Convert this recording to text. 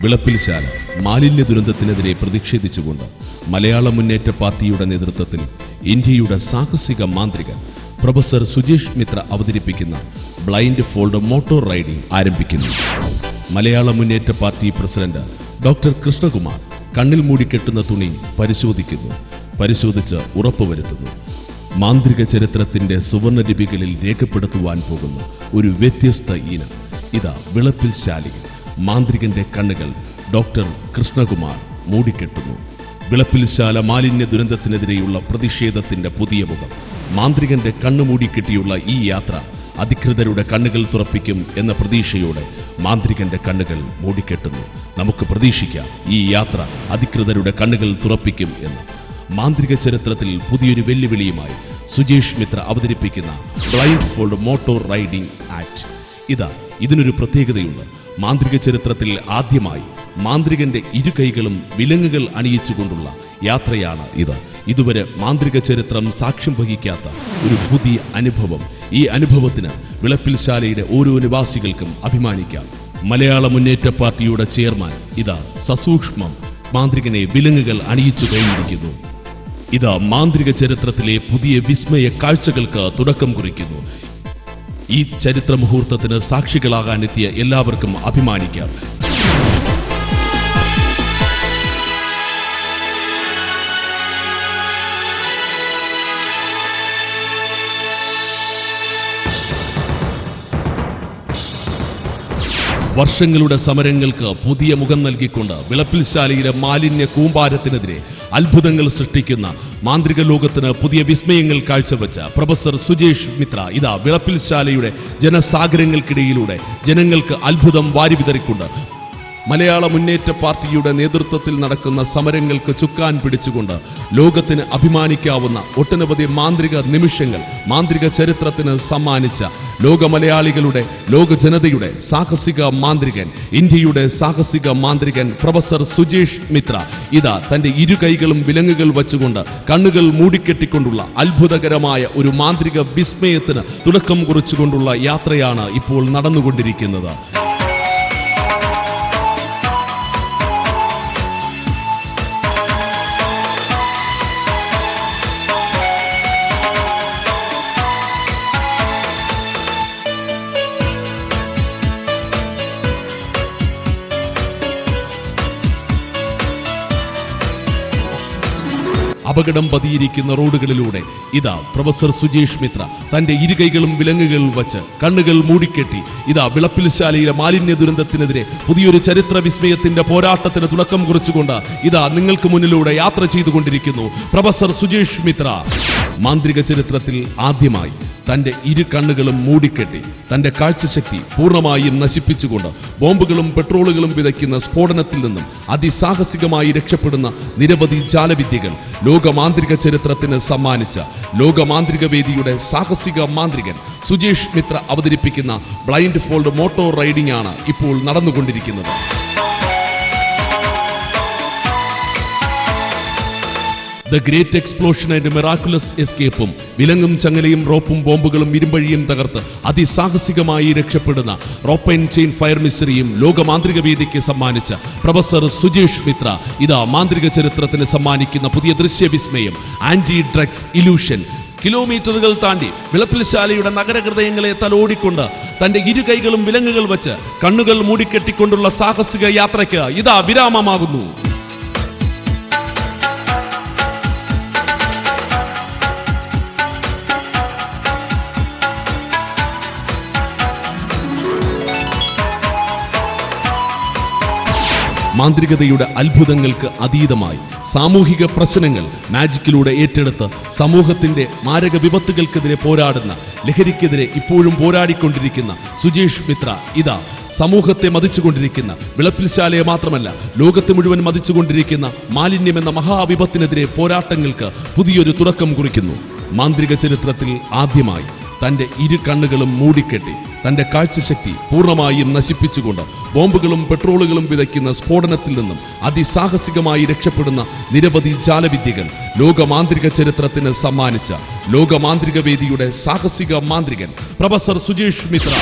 വിളപ്പിൽശാല മാലിന്യ ദുരന്തത്തിനെതിരെ പ്രതിഷേധിച്ചുകൊണ്ട് മലയാള മുന്നേറ്റ പാർട്ടിയുടെ നേതൃത്വത്തിൽ ഇന്ത്യയുടെ സാഹസിക മാന്ത്രികൻ പ്രൊഫസർ സുജേഷ് മിത്ര അവതരിപ്പിക്കുന്ന ബ്ലൈൻഡ് ഫോൾഡ് മോട്ടോർ റൈഡിംഗ് ആരംഭിക്കുന്നു. മലയാള മുന്നേറ്റ പാർട്ടി പ്രസിഡന്റ് ഡോക്ടർ കൃഷ്ണകുമാർ കണ്ണിൽ മൂടിക്കെട്ടുന്ന തുണി പരിശോധിച്ച് ഉറപ്പുവരുത്തുന്നു. മാന്ത്രിക ചരിത്രത്തിന്റെ സുവർണ ലിപികളിൽ രേഖപ്പെടുത്തുവാൻ പോകുന്ന ഒരു വ്യത്യസ്ത ഇനം ഇതാ വിളപ്പിൽശാലയിൽ. മാന്ത്രികന്റെ കണ്ണുകൾ ഡോക്ടർ കൃഷ്ണകുമാർ മൂടിക്കെട്ടുന്നു. വിളപ്പിൽശാല മാലിന്യ ദുരന്തത്തിനെതിരെയുള്ള പ്രതിഷേധത്തിന്റെ പുതിയ മുഖം. മാന്ത്രികന്റെ കണ്ണു മൂടിക്കെട്ടിയുള്ള ഈ യാത്ര അധികൃതരുടെ കണ്ണുകൾ തുറപ്പിക്കും എന്ന പ്രതീക്ഷയോടെ മാന്ത്രികന്റെ കണ്ണുകൾ മൂടിക്കെട്ടുന്നു. നമുക്ക് പ്രതീക്ഷിക്കാം ഈ യാത്ര അധികൃതരുടെ കണ്ണുകൾ തുറപ്പിക്കും എന്ന്. മാന്ത്രിക ചരിത്രത്തിൽ പുതിയൊരു വെല്ലുവിളിയുമായി സുജേഷ് മിത്ര അവതരിപ്പിക്കുന്ന blind fold motor riding act. ഇതിനൊരു പ്രത്യേകതയുണ്ട്. മാന്ത്രിക ചരിത്രത്തിൽ ആദ്യമായി മാന്ത്രികന്റെ ഇരു കൈകളും വിലങ്ങുകൾ അണിയിച്ചുകൊണ്ടുള്ള യാത്രയാണ് ഇത്. ഇതുവരെ മാന്ത്രിക ചരിത്രം സാക്ഷ്യം വഹിക്കാത്ത ഒരു പുതിയ അനുഭവം. ഈ അനുഭവത്തിന് വിളപ്പിൽശാലയുടെ ഓരോ നിവാസികൾക്കും അഭിമാനിക്കാം. മലയാള മുന്നേറ്റ പാർട്ടിയുടെ ചെയർമാൻ സസൂക്ഷ്മം മാന്ത്രികനെ വിലങ്ങുകൾ അണിയിച്ചു കഴിഞ്ഞിരിക്കുന്നു. മാന്ത്രിക ചരിത്രത്തിലെ പുതിയ വിസ്മയ കാഴ്ചകൾക്ക് തുടക്കം കുറിക്കുന്നു. ഈ ചരിത്ര മുഹൂർത്തത്തിന് സാക്ഷികളാകാനെത്തിയ എല്ലാവർക്കും അഭിമാനിക്കാം. വർഷങ്ങളുടെ സമരങ്ങൾക്ക് പുതിയ മുഖം നൽകിക്കൊണ്ട് വിളപ്പിൽശാലയിലെ മാലിന്യ കൂമ്പാരത്തിനെതിരെ അത്ഭുതങ്ങൾ സൃഷ്ടിക്കുന്ന മാന്ത്രിക ലോകത്തിന് പുതിയ വിസ്മയങ്ങൾ കാഴ്ചവെച്ച പ്രൊഫസർ സുജേഷ് മിത്ര വിളപ്പിൽശാലയുടെ ജനസാഗരങ്ങൾക്കിടയിലൂടെ ജനങ്ങൾക്ക് അത്ഭുതം വാരിവിതറിക്കൊണ്ട് മലയാള മുന്നേറ്റ പാർട്ടിയുടെ നേതൃത്വത്തിൽ നടക്കുന്ന സമരങ്ങൾക്ക് ചുക്കാൻ പിടിച്ചുകൊണ്ട് ലോകത്തിന് അഭിമാനിക്കാവുന്ന ഒട്ടനവധി മാന്ത്രിക നിമിഷങ്ങൾ മാന്ത്രിക ചരിത്രത്തിന് സമ്മാനിച്ച ലോക മലയാളികളുടെ ലോക ജനതയുടെ സാഹസിക മാന്ത്രികൻ ഇന്ത്യയുടെ സാഹസിക മാന്ത്രികൻ പ്രൊഫസർ സുജേഷ് മിത്ര തന്റെ ഇരു കൈകളും വിലങ്ങുകൾ വച്ചുകൊണ്ട് കണ്ണുകൾ മൂടിക്കെട്ടിക്കൊണ്ടുള്ള അത്ഭുതകരമായ ഒരു മാന്ത്രിക വിസ്മയത്തിന് തുടക്കം കുറിച്ചുകൊണ്ടുള്ള യാത്രയാണ് ഇപ്പോൾ നടന്നുകൊണ്ടിരിക്കുന്നത്. അപകടം പതിയിരിക്കുന്ന റോഡുകളിലൂടെ പ്രൊഫസർ സുജേഷ് മിത്ര തന്റെ ഇരുകൈകളും വിലങ്ങുകൾ വച്ച് കണ്ണുകൾ മൂടിക്കെട്ടി വിളപ്പിൽശാലയിലെ മാലിന്യ ദുരന്തത്തിനെതിരെ പുതിയൊരു ചരിത്ര വിസ്മയത്തിന്റെ പോരാട്ടത്തിന് തുടക്കം കുറിച്ചുകൊണ്ട് നിങ്ങൾക്ക് മുന്നിലൂടെ യാത്ര ചെയ്തുകൊണ്ടിരിക്കുന്നു പ്രൊഫസർ സുജേഷ് മിത്ര. മാന്ത്രിക ചരിത്രത്തിൽ ആദ്യമായി തന്റെ ഇരു കണ്ണുകളും മൂടിക്കെട്ടി തന്റെ കാഴ്ചശക്തി പൂർണ്ണമായും നശിപ്പിച്ചുകൊണ്ട് ബോംബുകളും പെട്രോളുകളും വിതയ്ക്കുന്ന സ്ഫോടനത്തിൽ നിന്നും അതിസാഹസികമായി രക്ഷപ്പെടുന്ന നിരവധി ജാലവിദ്യകൾ ലോകമാന്ത്രിക ചരിത്രത്തിന് സമ്മാനിച്ച ലോകമാന്ത്രിക വേദിയുടെ സാഹസിക മാന്ത്രികൻ സുജേഷ് മിത്ര അവതരിപ്പിക്കുന്ന ബ്ലൈൻഡ് ഫോൾഡ് മോട്ടോർ റൈഡിംഗ് ആണ് ഇപ്പോൾ നടന്നുകൊണ്ടിരിക്കുന്നത്. The great explosion and miraculous എസ്കേപ്പും വിലങ്ങും ചങ്ങലയും റോപ്പും ബോംബുകളും ഇരുമ്പഴിയും തകർത്ത് അതിസാഹസികമായി രക്ഷപ്പെടുന്ന റോപ്പ് ആൻഡ് ചെയിൻ ഫയർ മിസ്റ്ററിയും ലോകമാന്ത്രിക വേദിക്ക് സമ്മാനിച്ച പ്രൊഫസർ സുജേഷ് മിത്ര മാന്ത്രിക ചരിത്രത്തിന് സമ്മാനിക്കുന്ന പുതിയ ദൃശ്യവിസ്മയം ആന്റി ഡ്രഗ്സ് ഇലൂഷൻ. കിലോമീറ്ററുകൾ താണ്ടി വിളപ്പിൽശാലയുടെ നഗരഹൃദയങ്ങളെ തലോടിക്കൊണ്ട് തന്റെ ഇരു കൈകളും വിലങ്ങുകൾ വച്ച് കണ്ണുകൾ മൂടിക്കെട്ടിക്കൊണ്ടുള്ള സാഹസിക യാത്രയ്ക്ക് വിരാമമാകുന്നു. മാന്ത്രികതയുടെ അത്ഭുതങ്ങൾക്ക് അതീതമായി സാമൂഹിക പ്രശ്നങ്ങൾ മാജിക്കിലൂടെ ഏറ്റെടുത്ത് സമൂഹത്തിന്റെ മാരക വിപത്തുകൾക്കെതിരെ പോരാടുന്ന ലഹരിക്കെതിരെ ഇപ്പോഴും പോരാടിക്കൊണ്ടിരിക്കുന്ന സുജേഷ് മിത്ര സമൂഹത്തെ മതിച്ചുകൊണ്ടിരിക്കുന്ന വിളപ്പിൽശാലയെ മാത്രമല്ല ലോകത്തെ മുഴുവൻ മതിച്ചുകൊണ്ടിരിക്കുന്ന മാലിന്യമെന്ന മഹാവിപത്തിനെതിരെ പോരാട്ടങ്ങൾക്ക് പുതിയൊരു തുടക്കം കുറിക്കുന്നു. മാന്ത്രിക ചരിത്രത്തിൽ ആദ്യമായി തന്റെ ഇരു കണ്ണുകളും മൂടിക്കെട്ടി തന്റെ കാഴ്ചശക്തി പൂർണ്ണമായും നശിപ്പിച്ചുകൊണ്ട് ബോംബുകളും പെട്രോളുകളും വിതയ്ക്കുന്ന സ്ഫോടനത്തിൽ നിന്നും അതിസാഹസികമായി രക്ഷപ്പെടുന്ന നിരവധി ജാലവിദ്യകൾ ലോകമാന്ത്രിക ചരിത്രത്തിന് സമ്മാനിച്ച ലോകമാന്ത്രിക വേദിയുടെ സാഹസിക മാന്ത്രികൻ പ്രൊഫസർ സുജേഷ് മിത്ര.